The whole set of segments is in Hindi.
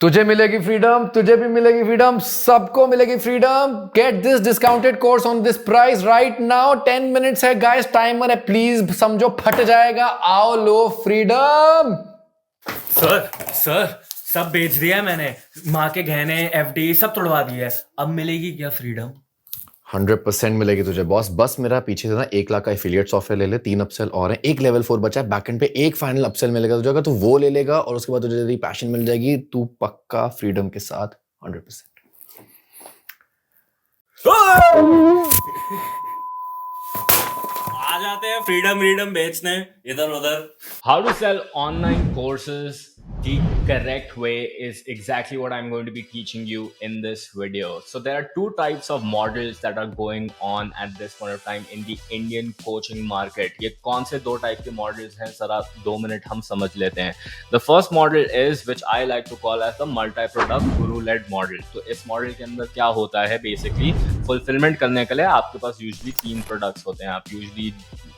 तुझे मिलेगी फ्रीडम, तुझे भी मिलेगी फ्रीडम, सबको मिलेगी freedom. Get this discounted course on this price right now. 10 minutes है गाइस, टाइमर है, प्लीज समझो फट जाएगा। आओ लो फ्रीडम। सर सर सब बेच दिया है मैंने। माँ के गहने, एफडी सब तोड़वा दिए है। अब मिलेगी क्या फ्रीडम? 100% मिलेगी तुझे बॉस। बस मेरा पीछे से ना 1 लाख का एफिलिएट सॉफ्टवेयर ले ले, 3 अपसेल और है, एक लेवल 4 बचा है, बैकएंड पे एक फाइनल अपसेल मिलेगा तुझे। अगर तू वो ले लेगा और उसके बाद तुझे तेरी पैशन मिल जाएगी, तू पक्का फ्रीडम के साथ 100%। आ जाते हैं फ्रीडम बेचने इधर उधर। How to sell online courses the correct way is exactly what I'm going to be teaching you in this video. So there are two types of models that are going on at this point of time in the Indian coaching market. ये कौन से दो टाइप के मॉडल्स हैं जरा 2 मिनट हम समझ लेते हैं। The first model is which I like to call as the multi-product guru-led model. तो इस मॉडल के अंदर क्या होता है, बेसिकली फुलफिलमेंट करने के लिए आपके पास यूजली 3 प्रोडक्ट्स होते हैं। आप यूजली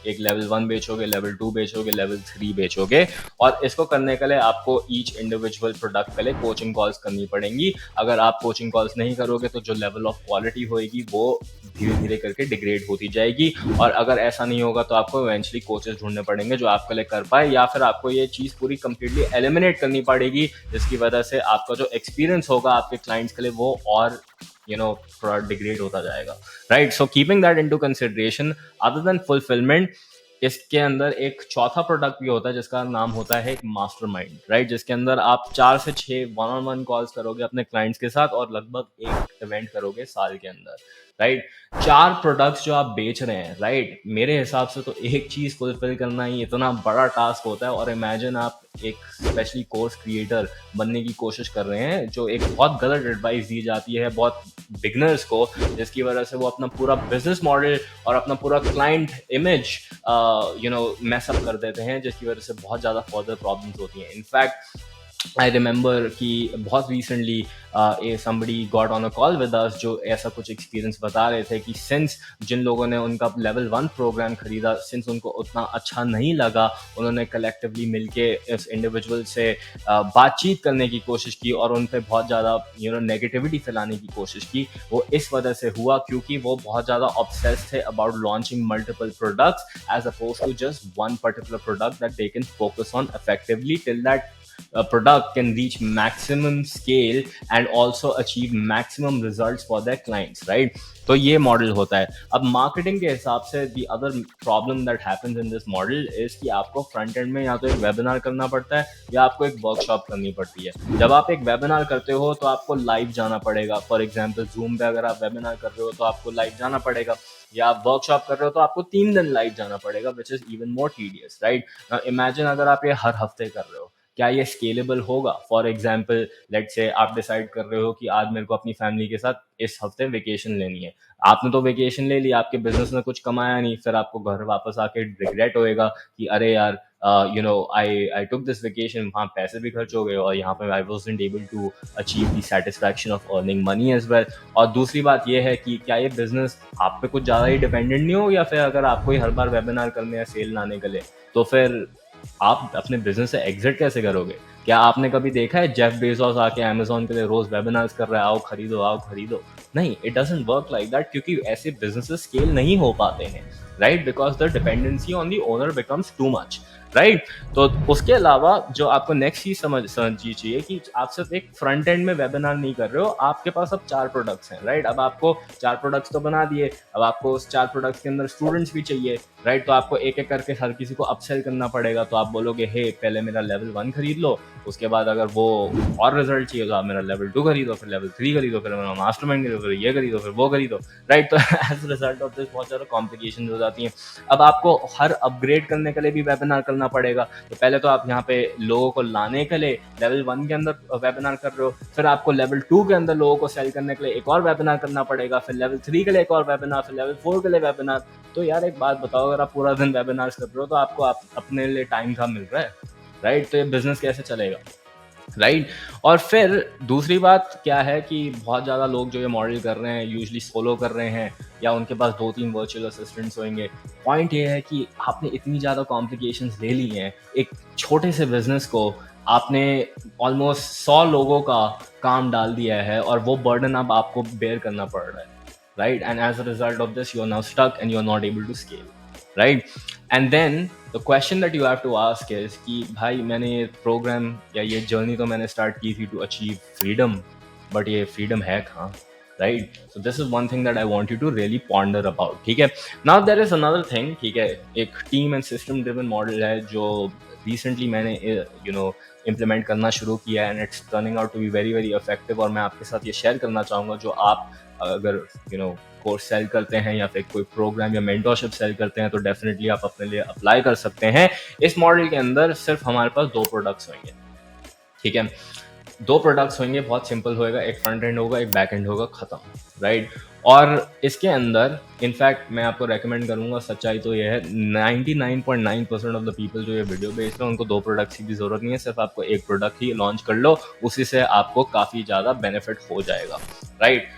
एक लेवल 1 बेचोगे, लेवल 2 बेचोगे, लेवल 3 बेचोगे, और इसको करने के लिए आपको ईच इंडिविजुअल प्रोडक्ट के लिए कोचिंग कॉल्स करनी पड़ेंगी। अगर आप कोचिंग कॉल्स नहीं करोगे तो जो लेवल ऑफ क्वालिटी होएगी वो धीरे धीरे करके डिग्रेड होती जाएगी, और अगर ऐसा नहीं होगा तो आपको इवेंचुअली कोचेस ढूंढने पड़ेंगे जो आपके लिए कर पाए, या फिर आपको ये चीज़ पूरी कंप्लीटली एलिमिनेट करनी पड़ेगी, जिसकी वजह से आपका जो एक्सपीरियंस होगा आपके क्लाइंट्स के लिए वो और थोड़ा डिग्रेड होता जाएगा, right? So keeping that into consideration, other than fulfilment, इसके अंदर एक चौथा प्रोडक्ट भी होता है जिसका नाम होता है एक मास्टरमाइंड, राइट? जिसके अंदर आप 4 से 6 1-on-1 कॉल्स करोगे अपने क्लाइंट्स के साथ और लगभग एक इवेंट करोगे साल के अंदर, राइट? 4 प्रोडक्ट्स जो आप बेच रहे हैं, राइट? मेरे हिसाब से तो एक चीज फुलफिल करना ही इतना बड़ा टास्क होता है। और इमेजिन आप एक स्पेशली कोर्स क्रिएटर बनने की कोशिश कर रहे हैं, जो एक बहुत गलत एडवाइस दी जाती है बहुत बिगनर्स को, जिसकी वजह से वो अपना पूरा बिजनेस मॉडल और अपना पूरा क्लाइंट इमेज मैस अप कर देते हैं, जिसकी वजह से बहुत ज़्यादा फर्दर प्रॉब्लम्स होती हैं। इनफैक्ट आई रिमेंबर कि बहुत recently somebody got on a call with us जो ऐसा कुछ एक्सपीरियंस बता रहे थे कि सिंस जिन लोगों ने उनका लेवल 1 प्रोग्राम खरीदा, सिंस उनको उतना अच्छा नहीं लगा, उन्होंने कलेक्टिवली मिलके इस इंडिविजुअल से बातचीत करने की कोशिश की और उन पर बहुत ज़्यादा नेगेटिविटी फैलाने की कोशिश की। वो इस वजह से हुआ क्योंकि वो बहुत ज़्यादा ऑब्सेस्ड थे about launching multiple products as opposed to just one particular product that they can focus on effectively till that product can reach maximum scale and also achieve maximum results for their clients, right? तो ये मॉडल होता है। अब मार्केटिंग के हिसाब से the other problem that happens in this model is कि आपको फ्रंट एंड में या तो एक वेबिनार करना पड़ता है या आपको एक वर्कशॉप करनी पड़ती है। जब आप एक वेबिनार करते हो तो आपको लाइव जाना पड़ेगा। फॉर एग्जाम्पल जूम पे अगर आप वेबिनार कर रहे हो तो आपको लाइव जाना पड़ेगा, या आप वर्कशॉप कर रहे हो तो आपको 3 दिन लाइव जाना पड़ेगा, which is even more tedious, right? Imagine अगर आप ये हर हफ्ते कर रहे हो, क्या ये स्केलेबल होगा? फॉर एग्जाम्पल लेट्स से आप डिसाइड कर रहे हो कि आज मेरे को अपनी फैमिली के साथ इस हफ्ते वेकेशन लेनी है। आपने तो वेकेशन ले ली, आपके बिजनेस में कुछ कमाया नहीं, फिर आपको घर वापस आके रिग्रेट होएगा कि अरे यार आई टुक दिस वेकेशन, वहाँ पैसे भी खर्च हो गए और यहाँ पे I wasn't able to achieve the satisfaction of earning money as well. और दूसरी बात ये है कि क्या ये बिजनेस आप पे कुछ ज़्यादा ही डिपेंडेंट नहीं हो, या फिर अगर आपको ही हर बार वेबिनार करने या सेल लाने के लिए, तो फिर आप अपने बिजनेस से एग्जिट कैसे करोगे? क्या आपने कभी देखा है जेफ बेजोस आके अमेज़न के लिए रोज वेबिनार्स कर रहा है, आओ खरीदो? नहीं, it doesn't work like that, क्योंकि ऐसे बिजनेसेस स्केल नहीं हो पाते हैं, right? Because the dependency on the owner becomes too much, right? तो उसके अलावा जो आपको नेक्स्ट चीज समझनी चाहिए कि आप सिर्फ एक फ्रंट एंड में वेबिनार नहीं कर रहे हो, आपके पास अब 4 प्रोडक्ट्स हैं, राइट? अब आपको 4 प्रोडक्ट्स तो बना दिए, अब आपको उस 4 प्रोडक्ट्स के अंदर स्टूडेंट्स भी चाहिए, राइट? तो आपको एक एक करके हर किसी को अपसेल करना पड़ेगा। तो आप बोलोगे हे पहले मेरा लेवल 1 खरीद लो, उसके बाद अगर वो और रिजल्ट चाहिए तो आप मेरा लेवल 2 खरीदो, फिर लेवल 3 खरीदो, फिर मेरा मास्टरमाइंड खरीदो, फिर ये खरीदो, फिर वो खरीदो, राइट? तो एज रिजल्ट ऑफ दिस बहुत ज़्यादा कॉम्प्लिकेशन हो जाती हैं। अब आपको हर अपग्रेड करने के लिए भी वेबिनार करना पड़ेगा। तो पहले तो आप यहाँ पे लोगों को लाने के लिए लेवल 1 के अंदर वेबिनार कर रहे हो, फिर आपको लेवल 2 के अंदर लोगों को सेल करने के लिए एक और वेबिनार करना पड़ेगा, फिर लेवल 3 के लिए एक और वेबिनार, फिर लेवल 4 के लिए वेबिनार। तो यार एक बात बताओ, अगर आप पूरा दिन वेबिनार कर रहे हो तो आपको अपने लिए टाइम कहाँ मिल रहा है, राइट? तो ये बिजनेस कैसे चलेगा, राइट? और फिर दूसरी बात क्या है कि बहुत ज़्यादा लोग जो ये मॉडल कर रहे हैं यूजली सोलो कर रहे हैं, या उनके पास 2-3 वर्चुअल असिस्टेंट्स होंगे। पॉइंट ये है कि आपने इतनी ज़्यादा कॉम्प्लिकेशंस ले ली हैं एक छोटे से बिजनेस को आपने ऑलमोस्ट 100 लोगों का काम डाल दिया है और वो बर्डन अब आपको बेयर करना पड़ रहा है, right? And as a result of this, you are now stuck and you are not able to scale, right? And then the question that you have to ask is कि भाई मैंने ये प्रोग्राम या ये जर्नी तो मैंने स्टार्ट की थी to achieve freedom, but ये freedom है कहाँ, right? So this is one thing that I want you to really ponder about, ठीक है? Now there is another thing, ठीक है? एक team and system driven model है जो recently मैंने implement करना शुरू किया है and it's turning out to be very very effective, और मैं आपके साथ ये शेयर करना चाहूँगा जो आप अगर कोर्स सेल करते हैं या फिर कोई प्रोग्राम या मेंटरशिप सेल करते हैं तो डेफिनेटली आप अपने लिए अप्लाई कर सकते हैं। इस मॉडल के अंदर सिर्फ हमारे पास 2 प्रोडक्ट्स होंगे, ठीक है? 2 प्रोडक्ट्स होंगे, बहुत सिंपल होएगा, एक फ्रंट एंड होगा, एक बैक एंड होगा, खत्म, राइट? और इसके अंदर इनफैक्ट मैं आपको रेकमेंड करूंगा, सच्चाई तो ये है 99.9% ऑफ द पीपल जो ये वीडियो बेच रहे हैं उनको 2 प्रोडक्ट्स की भी जरूरत नहीं है, सिर्फ आपको एक प्रोडक्ट ही लॉन्च कर लो, उसी से आपको काफ़ी ज़्यादा बेनिफिट हो जाएगा, राइट?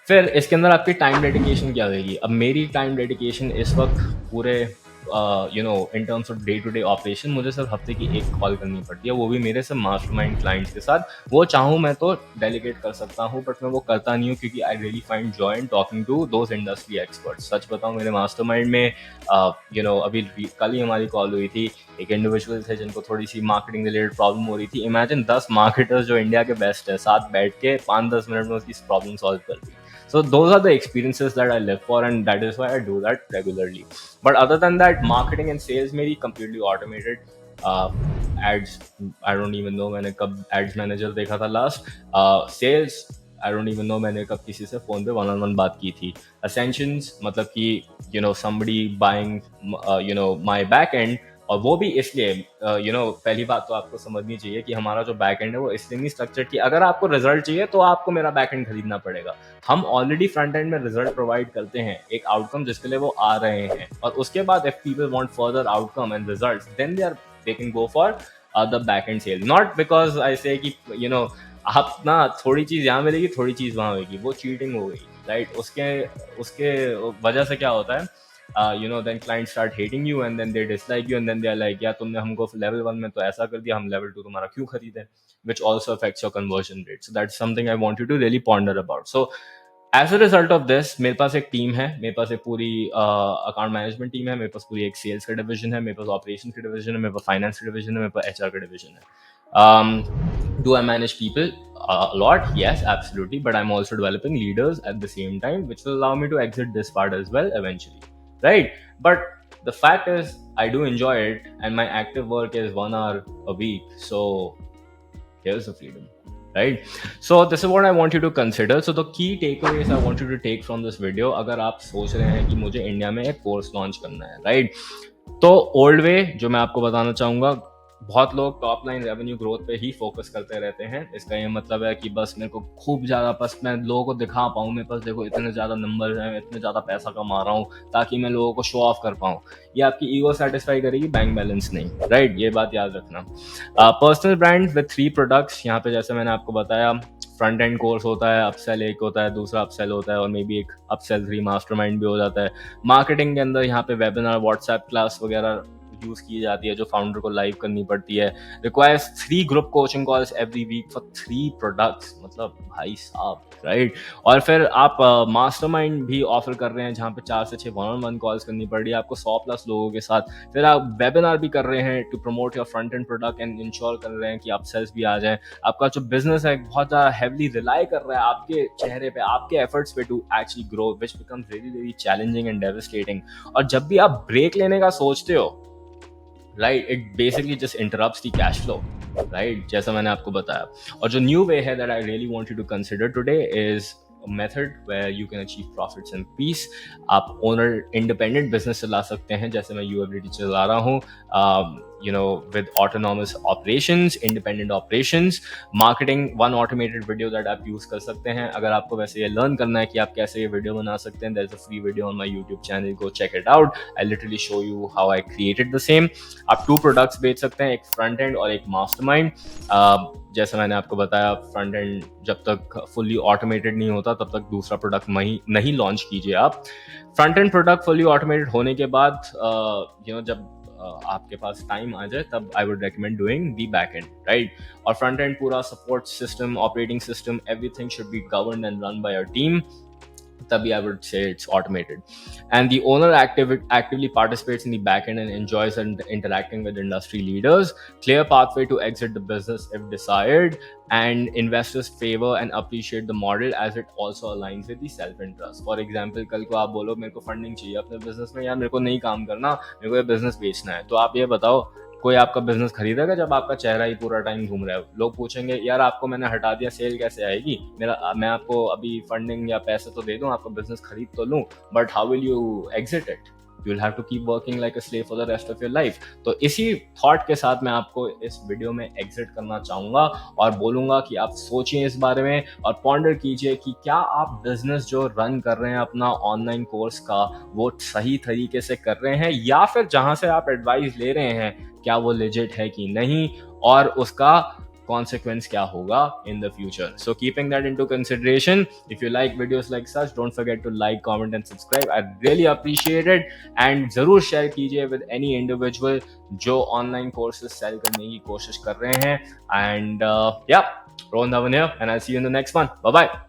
फिर इसके अंदर आपकी टाइम डेडिकेशन क्या होगी? अब मेरी टाइम डेडिकेशन इस वक्त पूरे in terms of day to day operation मुझे सिर्फ हफ्ते की एक कॉल करनी पड़ती है, वो भी मेरे से मास्टरमाइंड क्लाइंट्स के साथ। वो चाहूँ मैं तो डेलीगेट कर सकता हूँ, बट मैं वो करता नहीं हूँ क्योंकि I really find joy in talking to those industry experts. सच बताऊँ, मेरे मास्टरमाइंड में अभी कल ही हमारी कॉल हुई थी, एक इंडिविजुअल थे जिनको थोड़ी सी मार्केटिंग रिलेटेड प्रॉब्लम हो रही थी। इमेजिन 10 मार्केटर्स जो इंडिया के बेस्ट है, साथ बैठ के 5-10 मिनट में उसकी प्रॉब्लम सॉल्व कर दी। So those are the experiences that I live for, and that is why I do that regularly. But other than that, marketing and sales मेरी completely automated. Ads, I don't even know मैंने कब ads manager देखा था last. Sales, I don't even know मैंने कब किसी से phone पे one-on-one बात की थी. Ascensions, मतलब कि somebody buying my back end, और वो भी इसलिए पहली बात तो आपको समझनी चाहिए कि हमारा जो बैक एंड है वो इसलिए नहीं स्ट्रक्चर कि अगर आपको रिजल्ट चाहिए तो आपको मेरा बैक एंड खरीदना पड़ेगा। हम ऑलरेडी फ्रंट एंड में रिजल्ट प्रोवाइड करते हैं, एक आउटकम जिसके लिए वो आ रहे हैं, और उसके बाद if people want further outcome and results then they can go for the back end sale. Not because I say कि आप ना थोड़ी चीज यहाँ मिलेगी थोड़ी चीज वहाँ होगी, वो चीटिंग हो गई, राइट? उसके वजह से क्या होता है, then clients start hating you and then they dislike you and then they are like, यार तुमने हमको level 1 में तो ऐसा कर दिया, हम level 2 तुम्हारा क्यों खरीदे, which also affects your conversion rate. So that's something I want you to really ponder about. So as a result of this, मेरे पास एक टीम है, मेरे पास एक पूरी अकाउंट मैनेजमेंट टीम है, मेरे पास पूरी एक सेल्स का डिवीजन है, मेरे पास ऑपरेशन का डिवीजन है, मेरे पास फाइनेंस का डिवीजन है, मेरे पास HR का डिवीजन है। Do I manage people? A lot, yes, absolutely, but I'm also developing leaders at the same time, which will allow me to exit this part as well eventually. Right? But the fact is, I do enjoy it, and my active work is 1 hour a week. So here's the freedom, right? So this is what I want you to consider. So the key takeaways I want you to take from this video, अगर आप सोच रहे हैं कि मुझे इंडिया में एक कोर्स लॉन्च करना है, right? तो ओल्ड वे जो मैं आपको बताना चाहूँगा, बहुत लोग टॉप लाइन रेवेन्यू ग्रोथ पे ही फोकस करते रहते हैं। इसका ये मतलब है कि बस मेरे को खूब ज़्यादा, बस मैं लोगों को दिखा पाऊँ, मेरे पास देखो इतने ज़्यादा नंबर हैं, इतने ज़्यादा पैसा कमा रहा हूँ, ताकि मैं लोगों को शो ऑफ कर पाऊँ। ये आपकी ईगो सेटिस्फाई करेगी, बैंक बैलेंस नहीं, राइट? ये बात याद रखना। पर्सनल ब्रांड विद 3 प्रोडक्ट्स, यहाँ पे जैसे मैंने आपको बताया, फ्रंट एंड कोर्स होता है, अपसेल एक होता है, दूसरा अपसेल होता है, और मे बी एक अपसेल 3 मास्टरमाइंड भी हो जाता है। मार्केटिंग के अंदर यहाँ पे वेबिनार, व्हाट्सएप क्लास वगैरह यूज की जाती है जो फाउंडर को लाइव करनी पड़ती है। Requires 3 group coaching calls every week for 3 products, मतलब भाई साहब, राइट? और फिर आप मास्टरमाइंड भी ऑफर कर रहे हैं जहाँ पे 4 से 6 1-on-1 कॉल्स करनी पड़ रही है आपको 100+ लोगों के साथ। फिर आप वेबिनार भी कर रहे हैं to promote your front end product and ensure कर रहे हैं कि अपसेल्स भी आ जाएं। आपका जो बिजनेस है बहुत ज़्यादा हेवली रिलाई कर रहा है आपके चेहरे पे, आपके एफर्ट्स पे to actually grow, which becomes really very challenging and devastating. और जब भी आप ब्रेक लेने का सोचते हो, right, it basically just interrupts the cash flow, right, जैसा मैंने आपको बताया। और जो न्यू वे है that I really want you to consider today is method where you can achieve profits and peace. आप ओनर इंडिपेंडेंट बिजनेस चला सकते हैं, जैसे मैं यूएबिलिटी चला रहा हूँ, with autonomous operations, independent operations, marketing, 1 automated video that आप use कर सकते हैं। अगर आपको वैसे ये learn करना है कि आप कैसे ये वीडियो बना सकते हैं, there is a free video on my YouTube channel, go check it out. I literally show you how I created the same. आप 2 products बेच सकते हैं, एक front end और एक mastermind। जैसे मैंने आपको बताया, फ्रंट एंड जब तक फुल्ली ऑटोमेटेड नहीं होता तब तक दूसरा प्रोडक्ट नहीं लॉन्च कीजिए आप। Front end product fully automated होने के बाद जब आपके पास टाइम आ जाए तब I would recommend doing the back and, right? और फ्रंट एंड पूरा support system, operating system, everything should be governed and run by your team. Tabhi I would say it's automated. And the owner actively participates in the backend and enjoys interacting with industry leaders. Clear pathway to exit the business if desired. And investors favor and appreciate the model as it also aligns with the self-interest. For example, कल को आप बोलो मेरे को फंडिंग चाहिए अपने बिजनेस में, यार मेरे को नहीं काम करना, मेरे को ये बिजनेस बेचना है, तो आप ये बताओ कोई आपका बिजनेस खरीदेगा जब आपका चेहरा ही पूरा टाइम घूम रहा है? लोग पूछेंगे यार आपको मैंने हटा दिया, सेल कैसे आएगी? मैं आपको अभी फंडिंग या पैसे तो दे दूं, आपका बिजनेस खरीद तो लूं, but how will you exit it? You will have to keep working like a slave for the rest of your life. तो इसी थॉट के साथ मैं आपको इस वीडियो में एग्जिट करना चाहूंगा और बोलूंगा कि आप सोचिए इस बारे में और पॉन्डर कीजिए कि क्या आप बिजनेस जो रन कर रहे हैं अपना ऑनलाइन कोर्स का, वो सही तरीके से कर रहे हैं, या फिर जहां से आप एडवाइस ले रहे हैं क्या वो लेजिट है कि नहीं, और उसका consequence क्या होगा in the future. So keeping that into consideration, if you like videos like such, don't forget to like, comment and subscribe. I really appreciate it. And जरूर share कीजिए with any individual जो online courses sell करने की कोशिश कर रहे हैं. And yeah, Rohan Dhawan here and I'll see you in the next one. Bye bye.